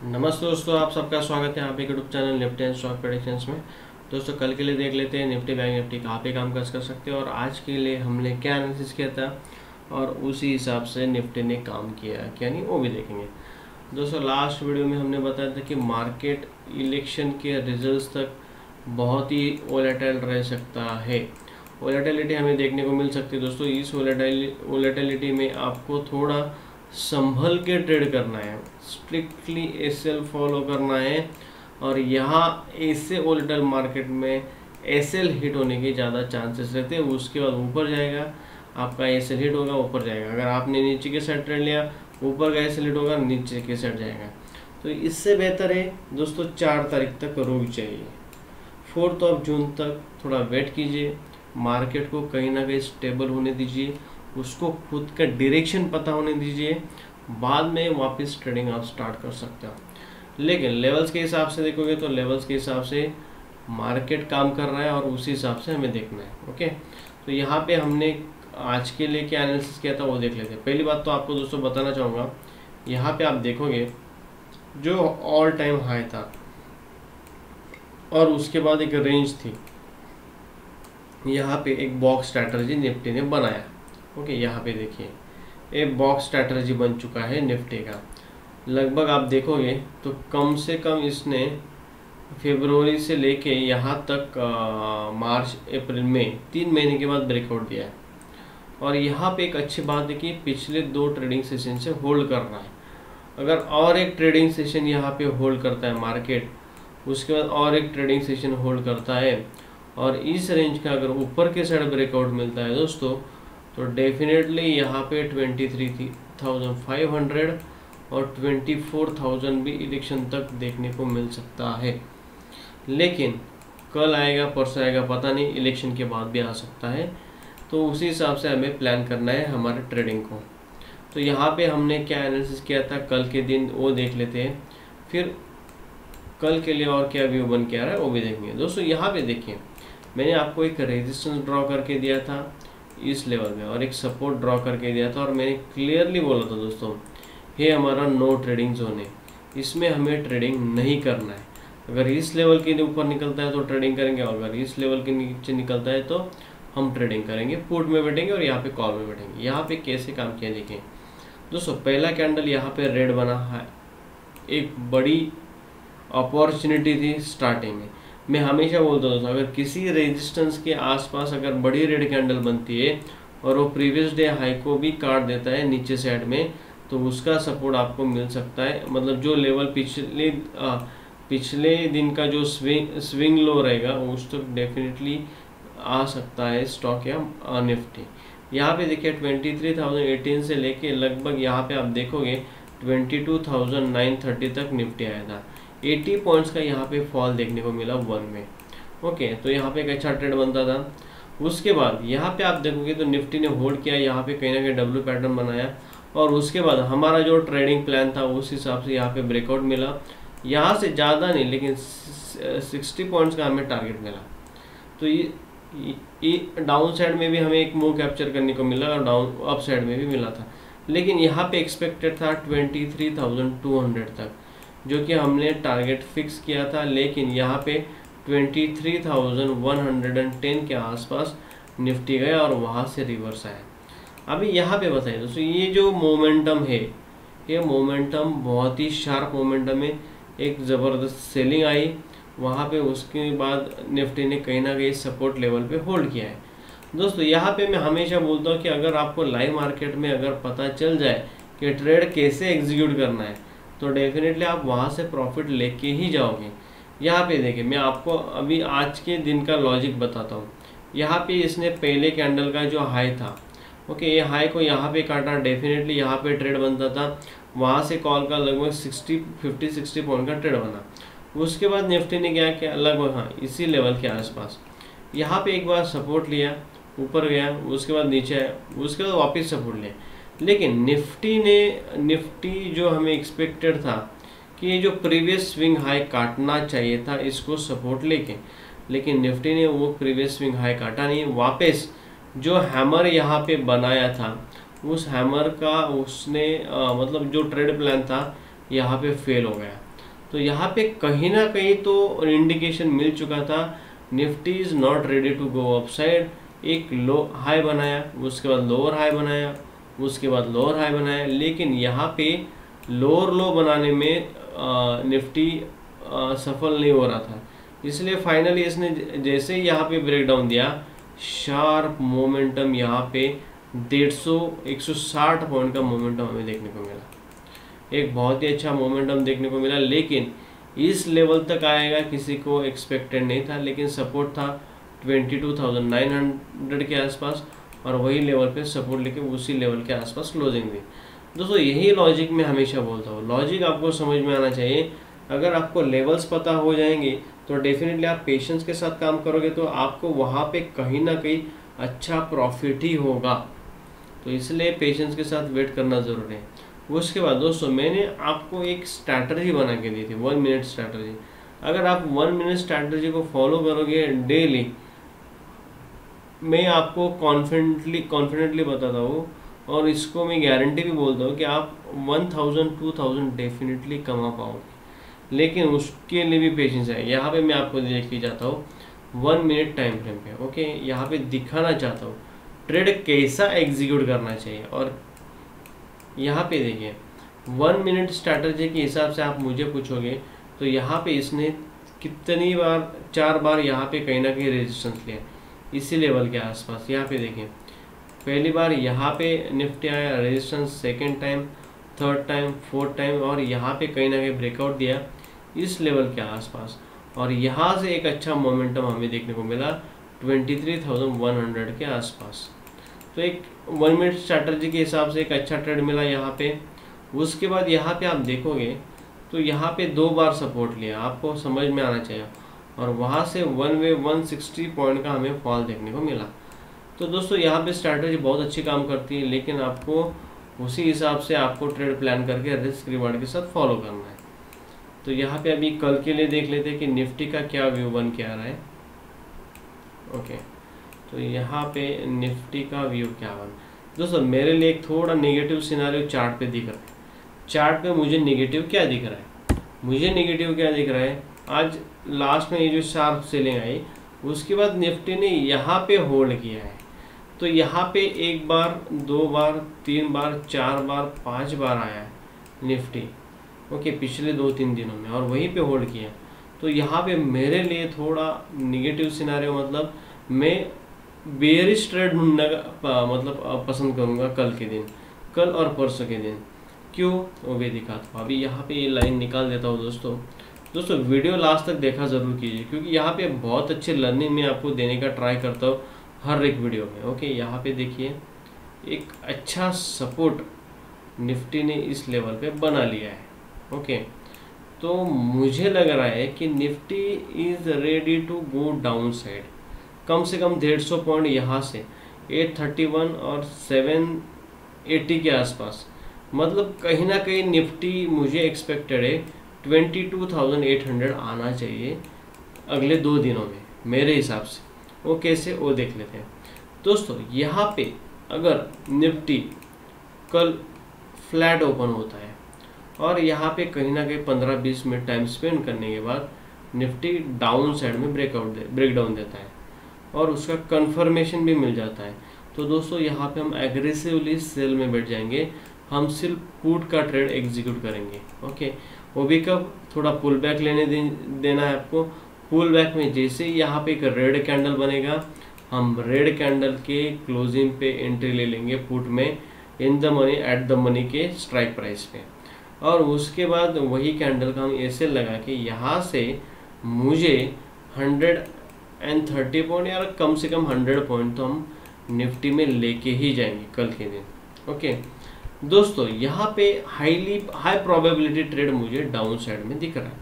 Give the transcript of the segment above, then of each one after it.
नमस्ते दोस्तों, आप सबका स्वागत है आप एक YouTube channel Nifty and stock predictions में। दोस्तों कल के लिए देख लेते हैं निफ्टी बैंक निफ्टी कहाँ पे काम कर सकते हैं और आज के लिए हमने क्या एनालिसिस किया था और उसी हिसाब से निफ्टी ने काम किया क्या नहीं वो भी देखेंगे। दोस्तों लास्ट वीडियो में हमने बताया था कि मार्केट इलेक्शन के रिजल्ट्स तक बहुत ही वोलेटाइल रह सकता है। वोलेटिलिटी हमें देखने को मिल सकती है। दोस्तों इस वोलेटिलिटी में आपको थोड़ा संभल के ट्रेड करना है, स्ट्रिक्टली एसएल फॉलो करना है और यहाँ ऐसे वोलेटाइल मार्केट में एसएल हिट होने के ज़्यादा चांसेस रहते हैं। उसके बाद ऊपर जाएगा, आपका एसएल हिट होगा, ऊपर जाएगा। अगर आपने नीचे के साइड ट्रेड लिया, ऊपर का एसएल हिट होगा, नीचे के साइड जाएगा। तो इससे बेहतर है दोस्तों 4 तारीख तक रुक जाइए, 4 जून तक थोड़ा वेट कीजिए, मार्केट को कहीं ना कहीं स्टेबल होने दीजिए, उसको खुद का डायरेक्शन पता होने दीजिए, बाद में वापस ट्रेडिंग आप स्टार्ट कर सकते हो। लेकिन लेवल्स के हिसाब से देखोगे तो लेवल्स के हिसाब से मार्केट काम कर रहा है और उसी हिसाब से हमें देखना है। ओके, तो यहाँ पे हमने आज के लिए क्या एनालिसिस किया था वो देख लेते हैं। पहली बात तो आपको दोस्तों बताना चाहूँगा, यहाँ पे आप देखोगे जो ऑल टाइम हाई था और उसके बाद एक रेंज थी, यहाँ पे एक बॉक्स स्ट्रैटेजी निफ्टी ने बनाया। ओके, यहाँ पे देखिए एक बॉक्स स्ट्रैटेजी बन चुका है निफ्टी का। लगभग आप देखोगे तो कम से कम इसने फरवरी से लेके यहाँ तक मार्च अप्रैल में 3 महीने के बाद ब्रेकआउट दिया है। और यहाँ पे एक अच्छी बात है कि पिछले 2 ट्रेडिंग सेशन से होल्ड कर रहा है। अगर और एक ट्रेडिंग सेशन यहाँ पे होल्ड करता है मार्केट, उसके बाद और एक ट्रेडिंग सेशन होल्ड करता है और इस रेंज का अगर ऊपर के साइड ब्रेकआउट मिलता है दोस्तों, तो डेफिनेटली यहाँ पे 23,500 और 24,000 भी इलेक्शन तक देखने को मिल सकता है। लेकिन कल आएगा परसों आएगा पता नहीं, इलेक्शन के बाद भी आ सकता है। तो उसी हिसाब से हमें प्लान करना है हमारे ट्रेडिंग को। तो यहाँ पे हमने क्या एनालिसिस किया था कल के दिन वो देख लेते हैं, फिर कल के लिए और क्या व्यू बन के आ रहा है वो भी देखेंगे। दोस्तों यहाँ पे देखिए, मैंने आपको एक रेजिस्टेंस ड्रॉ करके दिया था इस लेवल में और एक सपोर्ट ड्रॉ करके दिया था और मैंने क्लियरली बोला था दोस्तों, ये हमारा नो ट्रेडिंग जोन है, इसमें हमें ट्रेडिंग नहीं करना है। अगर इस लेवल के ऊपर निकलता है तो ट्रेडिंग करेंगे और अगर इस लेवल के नीचे निकलता है तो हम ट्रेडिंग करेंगे, पुट में बैठेंगे और यहाँ पे कॉल में बैठेंगे। यहाँ पे कैसे काम किया देखिए दोस्तों, पहला कैंडल यहाँ पे रेड बना है, एक बड़ी अपॉर्चुनिटी थी स्टार्टिंग में। मैं हमेशा बोलता हूँ अगर किसी रेजिस्टेंस के आसपास अगर बड़ी रेड कैंडल बनती है और वो प्रीवियस डे हाई को भी काट देता है नीचे साइड में, तो उसका सपोर्ट आपको मिल सकता है। मतलब जो लेवल पिछले दिन का जो स्विंग लो रहेगा उस तक डेफिनेटली आ सकता है स्टॉक या निफ्टी। यहाँ पे देखिए 23,018 से लेके लगभग यहाँ पे आप देखोगे 22,930 तक निफ्टी आया था। 80 पॉइंट्स का यहाँ पे फॉल देखने को मिला 1 में। ओके, तो यहाँ पे एक अच्छा ट्रेड बनता था। उसके बाद यहाँ पे आप देखोगे तो निफ्टी ने होल्ड किया, यहाँ पे कहीं ना कहीं डब्ल्यू पैटर्न बनाया और उसके बाद हमारा जो ट्रेडिंग प्लान था उस हिसाब से यहाँ पे ब्रेकआउट मिला। यहाँ से ज़्यादा नहीं लेकिन 60 पॉइंट्स का हमें टारगेट मिला। तो ये डाउन साइड में भी हमें एक मूव कैप्चर करने को मिला और डाउन अप साइड में भी मिला था। लेकिन यहाँ पे एक्सपेक्टेड था 23,200 तक, जो कि हमने टारगेट फिक्स किया था। लेकिन यहाँ पे 23,110 के आसपास निफ्टी गया और वहाँ से रिवर्स आया। अभी यहाँ पे बताइए दोस्तों, ये जो मोमेंटम है ये मोमेंटम बहुत ही शार्प मोमेंटम है। एक ज़बरदस्त सेलिंग आई वहाँ पे, उसके बाद निफ्टी ने कहीं ना कहीं सपोर्ट लेवल पे होल्ड किया है। दोस्तों यहाँ पे मैं हमेशा बोलता हूँ कि अगर आपको लाइव मार्केट में अगर पता चल जाए कि ट्रेड कैसे एग्जीक्यूट करना है तो डेफिनेटली आप वहाँ से प्रॉफिट लेके ही जाओगे। यहाँ पे देखिए, मैं आपको अभी आज के दिन का लॉजिक बताता हूँ। यहाँ पे इसने पहले कैंडल का जो हाई था, ओके, ये हाई को यहाँ पे काटा, डेफिनेटली यहाँ पे ट्रेड बनता था। वहाँ से कॉल का लगभग 50-60 पॉइंट का ट्रेड बना। उसके बाद निफ्टी ने क्या किया, लगभग हाँ इसी लेवल के आसपास यहाँ पे एक बार सपोर्ट लिया, ऊपर गया, उसके बाद नीचे आया, उसके बाद वापस सपोर्ट लिया। लेकिन निफ्टी जो हमें एक्सपेक्टेड था कि ये जो प्रीवियस स्विंग हाई काटना चाहिए था इसको सपोर्ट लेके, लेकिन निफ्टी ने वो प्रीवियस स्विंग हाई काटा नहीं। वापस जो हैमर यहाँ पे बनाया था उस हैमर का उसने मतलब जो ट्रेड प्लान था यहाँ पे फेल हो गया। तो यहाँ पे कहीं ना कहीं तो इंडिकेशन मिल चुका था Nifty is not ready to go upside. एक लो हाई बनाया, उसके बाद लोअर हाई बनाया, उसके बाद लोअर हाई बनाया, लेकिन यहाँ पे लोअर लो बनाने में निफ्टी सफल नहीं हो रहा था। इसलिए फाइनली इसने जैसे ही यहाँ पे ब्रेकडाउन दिया, शार्प मोमेंटम यहाँ पे 160 पॉइंट का मोमेंटम हमें देखने को मिला। एक बहुत ही अच्छा मोमेंटम देखने को मिला, लेकिन इस लेवल तक आएगा किसी को एक्सपेक्टेड नहीं था। लेकिन सपोर्ट था 22,900 के आसपास, और वही लेवल पे सपोर्ट लेके उसी लेवल के आसपास क्लोजिंग दी। दोस्तों यही लॉजिक मैं हमेशा बोलता हूँ, लॉजिक आपको समझ में आना चाहिए। अगर आपको लेवल्स पता हो जाएंगे तो डेफिनेटली आप पेशेंस के साथ काम करोगे तो आपको वहाँ पे कहीं ना कहीं अच्छा प्रॉफिट ही होगा। तो इसलिए पेशेंस के साथ वेट करना ज़रूरी है। उसके बाद दोस्तों मैंने आपको एक स्ट्रैटेजी बना के दी थी, 1 मिनट स्ट्रैटेजी। अगर आप 1 मिनट स्ट्रैटेजी को फॉलो करोगे डेली, मैं आपको कॉन्फिडेंटली बताता हूँ, और इसको मैं गारंटी भी बोलता हूँ कि आप 1000-2000 डेफिनेटली कमा पाओगे। लेकिन उसके लिए भी पेशेंस है। यहाँ पे मैं आपको लेके जाता हूँ 1 मिनट टाइम फ्रेम पे। ओके, यहाँ पे दिखाना चाहता हूँ ट्रेड कैसा एग्जीक्यूट करना चाहिए। और यहाँ पे देखिए 1 मिनट स्ट्रैटेजी के हिसाब से आप मुझे पूछोगे तो यहाँ पे इसने कितनी बार, 4 बार यहाँ पे कहीं ना कहीं रेजिस्टेंस लिया इसी लेवल के आसपास। यहाँ पे देखिए पहली बार यहाँ पे निफ्टी आया resistance, second time, third time, fourth time, और यहाँ पे कहीं ना कहीं ब्रेकआउट दिया इस लेवल के आसपास। और यहाँ से एक अच्छा मोमेंटम हमें देखने को मिला 23,100 के आसपास। तो एक 1 मिनट स्ट्रैटेजी के हिसाब से एक अच्छा ट्रेड मिला यहाँ पे। उसके बाद यहाँ पे आप देखोगे तो यहाँ पे 2 बार सपोर्ट लिया, आपको समझ में आना चाहिए। और वहाँ से 160 पॉइंट का हमें फॉल देखने को मिला। तो दोस्तों यहाँ पे स्ट्रैटेजी बहुत अच्छी काम करती है, लेकिन आपको उसी हिसाब से आपको ट्रेड प्लान करके रिस्क रिवार्ड के साथ फॉलो करना है। तो यहाँ पे अभी कल के लिए देख लेते हैं कि निफ्टी का क्या व्यू बन के आ रहा है। ओके, तो यहाँ पे निफ्टी का व्यू क्या बन, दोस्तों मेरे लिए एक थोड़ा नेगेटिव सिनारियो चार्ट पे दिख रहा है। चार्ट पे मुझे नेगेटिव क्या दिख रहा है, मुझे नेगेटिव क्या दिख रहा है, आज लास्ट में ये जो शार्प सेलिंग आई उसके बाद निफ्टी ने यहाँ पे होल्ड किया है। तो यहाँ पे 1 बार, 2 बार, 3 बार, 4 बार, 5 बार आया है निफ्टी। ओके, पिछले 2-3 दिनों में, और वहीं पे होल्ड किया। तो यहाँ पे मेरे लिए थोड़ा नेगेटिव सिनारियो, मतलब मैं बेयरिश ट्रेड ढूंढने का मतलब पसंद करूँगा कल के दिन, कल और परसों के दिन। क्यों, वो भी दिखाता हूँ। अभी यहाँ पे ये लाइन निकाल देता हूँ दोस्तों वीडियो लास्ट तक देखा ज़रूर कीजिए, क्योंकि यहाँ पे बहुत अच्छी लर्निंग मैं आपको देने का ट्राई करता हूँ हर एक वीडियो में। ओके, यहाँ पे देखिए एक अच्छा सपोर्ट निफ्टी ने इस लेवल पे बना लिया है। ओके, तो मुझे लग रहा है कि nifty is ready to go down side. कम से कम 150 पॉइंट यहाँ से 831 और 780 के आसपास, मतलब कहीं ना कहीं निफ्टी मुझे एक्सपेक्टेड है 22,800 आना चाहिए अगले 2 दिनों में मेरे हिसाब से। वो कैसे, वो देख लेते हैं दोस्तों। यहाँ पे अगर निफ्टी कल फ्लैट ओपन होता है और यहाँ पे कहीं ना कहीं 15-20 मिनट टाइम स्पेंड करने के बाद निफ्टी डाउन साइड में ब्रेकडाउन देता है और उसका कंफर्मेशन भी मिल जाता है, तो दोस्तों यहाँ पे हम एग्रेसिवली सेल में बैठ जाएंगे। हम सिर्फ पुट का ट्रेड एग्जीक्यूट करेंगे। ओके, वो भी कब, थोड़ा पुल बैक देना है आपको। पुल बैक में जैसे ही यहाँ पे एक रेड कैंडल बनेगा, हम रेड कैंडल के क्लोजिंग पे एंट्री ले लेंगे पुट में, in the money, at the money के स्ट्राइक प्राइस पे। और उसके बाद वही कैंडल का हम ऐसे लगा कि यहाँ से मुझे 130 पॉइंट या कम से कम 100 पॉइंट तो हम निफ्टी में लेके ही जाएंगे कल के दिन। ओके दोस्तों, यहाँ पे हाई प्रोबेबिलिटी ट्रेड मुझे डाउन साइड में दिख रहा है,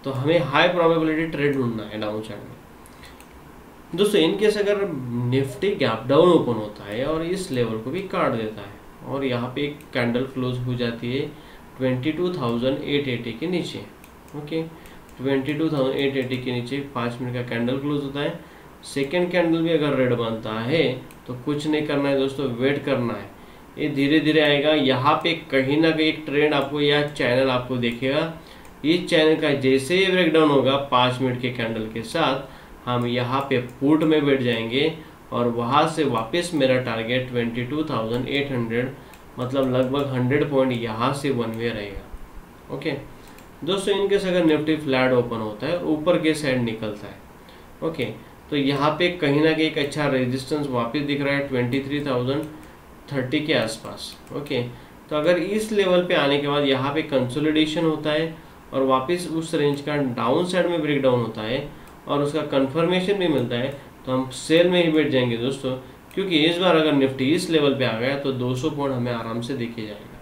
तो हमें हाई प्रोबेबिलिटी ट्रेड ढूंढना है डाउन साइड में। दोस्तों इनकेस अगर निफ्टी गैप डाउन ओपन होता है और इस लेवल को भी काट देता है और यहाँ पे एक कैंडल क्लोज हो जाती है 22,880 के नीचे। ओके, 22,880 के नीचे 5 मिनट का कैंडल क्लोज होता है। सेकेंड कैंडल भी अगर रेड बनता है तो कुछ नहीं करना है दोस्तों, वेट करना है। ये धीरे धीरे आएगा। यहाँ पे कहीं ना कहीं एक ट्रेंड आपको या चैनल आपको देखेगा इस चैनल का जैसे ही ब्रेकडाउन होगा 5 मिनट के कैंडल के साथ, हम यहाँ पे पुट में बैठ जाएंगे और वहाँ से वापस मेरा टारगेट 22,800 मतलब लगभग 100 पॉइंट यहाँ से वन वे रहेगा। ओके दोस्तों, इनकेस अगर निफ्टी फ्लैट ओपन होता है ऊपर के साइड निकलता है, ओके, तो यहाँ पे कहीं ना कहीं एक अच्छा रेजिस्टेंस वापस दिख रहा है 23,030 के आसपास। ओके, तो अगर इस लेवल पे आने के बाद यहाँ पे कंसोलिडेशन होता है और वापस उस रेंज का डाउन साइड में ब्रेकडाउन होता है और उसका कंफर्मेशन भी मिलता है, तो हम सेल में ही बैठ जाएंगे दोस्तों, क्योंकि इस बार अगर निफ्टी इस लेवल पे आ गया तो 200 पॉइंट हमें आराम से दिखे जाएगा।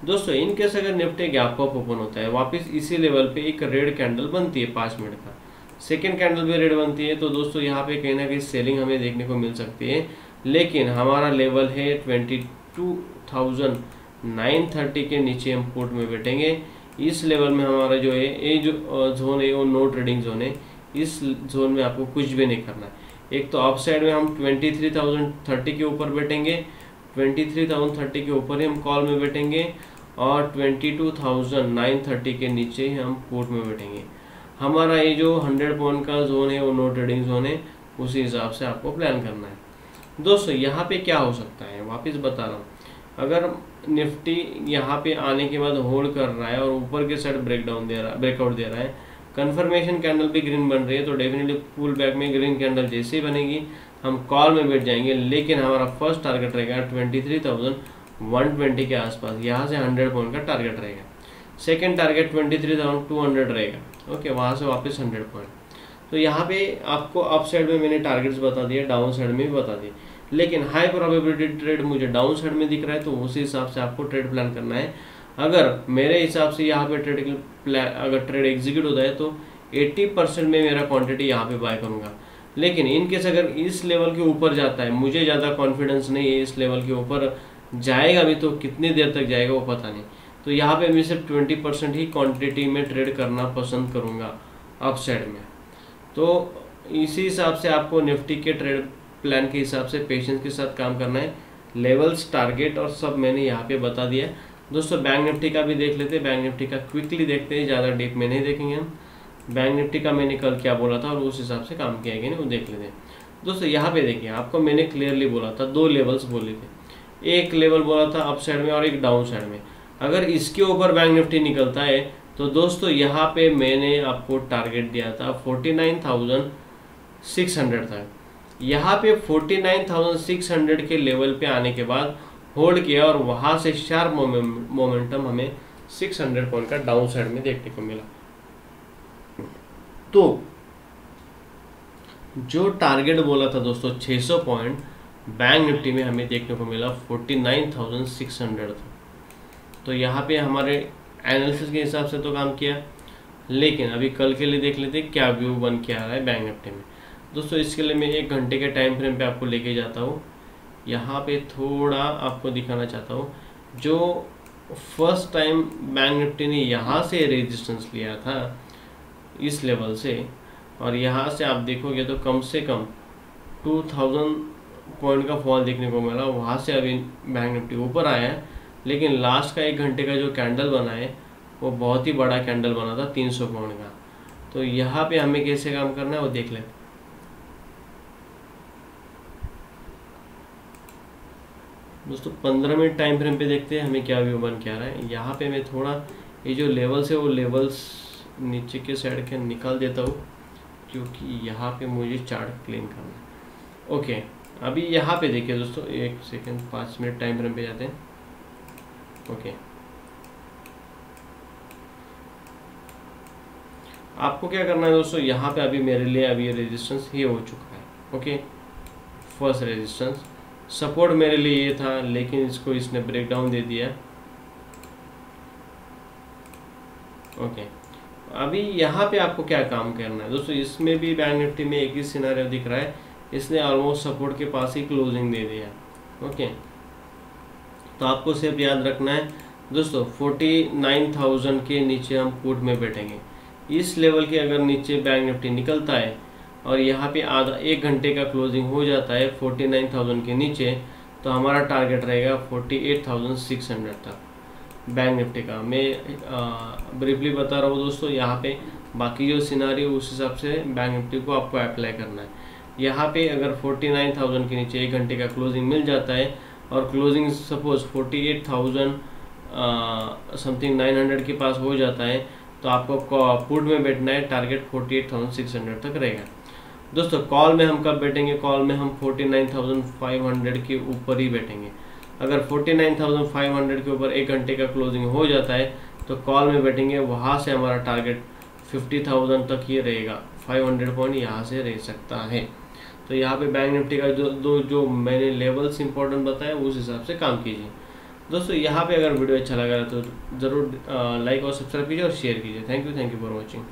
दोस्तों इन केस अगर निफ्टी गैप अप ओपन होता है, वापस इसी लेवल पे एक रेड कैंडल बनती है 5 मिनट का, सेकेंड कैंडल भी रेड बनती है, तो दोस्तों यहाँ पे कहीं ना कहीं सेलिंग हमें देखने को मिल सकती है। लेकिन हमारा लेवल है 22,930 के नीचे हम पुट में बैठेंगे। इस लेवल में हमारा जो है ये जो जोन है वो नो ट्रेडिंग जोन है। इस जोन में आपको कुछ भी नहीं करना है। एक तो अप साइड में हम 23,030 के ऊपर बैठेंगे, 23,030 के ऊपर ही हम कॉल में बैठेंगे और 22,930 के नीचे ही हम पुट में बैठेंगे। हमारा ये जो 100 पॉइंट का जोन है वो नो ट्रेडिंग जोन है, उसी हिसाब से आपको प्लान करना है। दोस्तों यहाँ पे क्या हो सकता है, वापस बता रहा हूँ, अगर निफ्टी यहाँ पे आने के बाद होल्ड कर रहा है और ऊपर के साइड ब्रेकआउट दे रहा है, कंफर्मेशन कैंडल भी ग्रीन बन रही है, तो डेफिनेटली पुल बैक में ग्रीन कैंडल जैसे ही बनेगी हम कॉल में बैठ जाएंगे। लेकिन हमारा फर्स्ट टारगेट रहेगा 23,120 के आसपास, यहाँ से 100 पॉइंट का टारगेट रहेगा। सेकेंड टारगेट 23,200 रहेगा, ओके, वहाँ से वापस 100 पॉइंट। तो यहाँ पे आपको अप साइड में मैंने टारगेट्स बता दिए, डाउन साइड में भी बता दिए, लेकिन हाई प्रोबेबिलिटी ट्रेड मुझे डाउन साइड में दिख रहा है, तो उसी हिसाब से आपको ट्रेड प्लान करना है। अगर मेरे हिसाब से यहाँ पे ट्रेड एग्जीक्यूट होता है तो 80% में मेरा क्वांटिटी यहाँ पे बाय करूँगा। लेकिन इन केस अगर इस लेवल के ऊपर जाता है, मुझे ज़्यादा कॉन्फिडेंस नहीं है इस लेवल के ऊपर जाएगा भी, तो कितनी देर तक जाएगा वो पता नहीं, तो यहाँ पे मैं सिर्फ 20% ही क्वांटिटी में ट्रेड करना पसंद करूँगा अप साइड में। तो इसी हिसाब से आपको निफ्टी के ट्रेड प्लान के हिसाब से पेशेंस के साथ काम करना है। लेवल्स, टारगेट और सब मैंने यहाँ पे बता दिया है। दोस्तों बैंक निफ्टी का भी देख लेते हैं, बैंक निफ्टी का क्विकली देखते हैं, ज़्यादा डीप में नहीं देखेंगे हम। बैंक निफ्टी का मैंने कल क्या बोला था और उस हिसाब से काम किया गया नहीं, वो देख लेते हैं। दोस्तों यहाँ पे देखिए, आपको मैंने क्लियरली बोला था, 2 लेवल्स बोले थे, एक लेवल बोला था अप साइड में और एक डाउन साइड में। अगर इसके ऊपर बैंक निफ्टी निकलता है तो दोस्तों यहाँ पे मैंने आपको टारगेट दिया था 49,600 तक। यहाँ पे 49,600 के लेवल पे आने के बाद होल्ड किया और वहाँ से शार्प मोमेंटम हमें 600 पॉइंट का डाउन साइड में देखने को मिला। तो जो टारगेट बोला था दोस्तों 600 पॉइंट, बैंक निफ्टी में हमें देखने को मिला 49,600 था। तो यहाँ पे हमारे एनालिसिस के हिसाब से तो काम किया, लेकिन अभी कल के लिए देख लेते हैं क्या व्यू बन के आ रहा है बैंक निफ्टी में। दोस्तों इसके लिए मैं 1 घंटे के टाइम फ्रेम पे आपको लेके जाता हूँ। यहाँ पे थोड़ा आपको दिखाना चाहता हूँ, जो फर्स्ट टाइम बैंक निफ्टी ने यहाँ से रेजिस्टेंस लिया था इस लेवल से, और यहाँ से आप देखोगे तो कम से कम 2000 पॉइंट का फॉल देखने को मिला। वहाँ से अभी बैंक निफ्टी ऊपर आया है, लेकिन लास्ट का 1 घंटे का जो कैंडल बना है वो बहुत ही बड़ा कैंडल बना था 300 पॉइंट का। तो यहाँ पे हमें कैसे काम करना है वो देख लेते। दोस्तों 15 मिनट टाइम फ्रेम पे देखते हैं हमें क्या व्यू बन के आ रहा है। यहाँ पे मैं थोड़ा ये जो लेवल्स है वो लेवल्स नीचे के साइड के निकाल देता हूँ, क्योंकि यहाँ पे मुझे चार्ट क्लीन करना है। ओके, अभी यहाँ पे देखिए दोस्तों, 1 सेकेंड 5 मिनट टाइम फ्रेम पे जाते हैं। ओके, आपको क्या करना है दोस्तों, यहाँ पे अभी मेरे लिए अभी ये रेजिस्टेंस ही हो चुका है। ओके, फर्स्ट रेजिस्टेंस, सपोर्ट मेरे लिए ये था, लेकिन इसको इसने ब्रेक डाउन दे दिया। ओके, अभी यहाँ पे आपको क्या काम करना है दोस्तों, इसमें भी बैंक निफ्टी में एक ही सिनेरियो दिख रहा है, इसने ऑलमोस्ट सपोर्ट के पास ही क्लोजिंग दे दिया। ओके, तो आपको सिर्फ याद रखना है दोस्तों 49,000 के नीचे हम पुट में बैठेंगे। इस लेवल के अगर नीचे बैंक निफ्टी निकलता है और यहाँ पे आधा 1 घंटे का क्लोजिंग हो जाता है 49,000 के नीचे, तो हमारा टारगेट रहेगा 48,600 तक। बैंक निफ्टी का मैं ब्रीफली बता रहा हूँ दोस्तों। यहाँ पे बाकी जो सिनारी उस हिसाब से बैंक निफ्टी को आपको अप्लाई करना है। यहाँ पे अगर 49,000 के नीचे 1 घंटे का क्लोजिंग मिल जाता है और क्लोजिंग सपोज 48,000 समथिंग 900 के पास हो जाता है, तो आपको पुट में बैठना है, टारगेट 48,600 तक रहेगा। दोस्तों कॉल में हम कब बैठेंगे? कॉल में हम 49,500 के ऊपर ही बैठेंगे। अगर 49,500 के ऊपर 1 घंटे का क्लोजिंग हो जाता है तो कॉल में बैठेंगे, वहाँ से हमारा टारगेट 50,000 तक ही रहेगा। 500 पॉइंट यहाँ से रह सकता है। तो यहाँ पे बैंक निफ्टी का जो मैंने लेवल्स इंपॉर्टेंट बताया उस हिसाब से काम कीजिए। दोस्तों यहाँ पे अगर वीडियो अच्छा लगा तो ज़रूर लाइक और सब्सक्राइब कीजिए और शेयर कीजिए। Thank you for watching.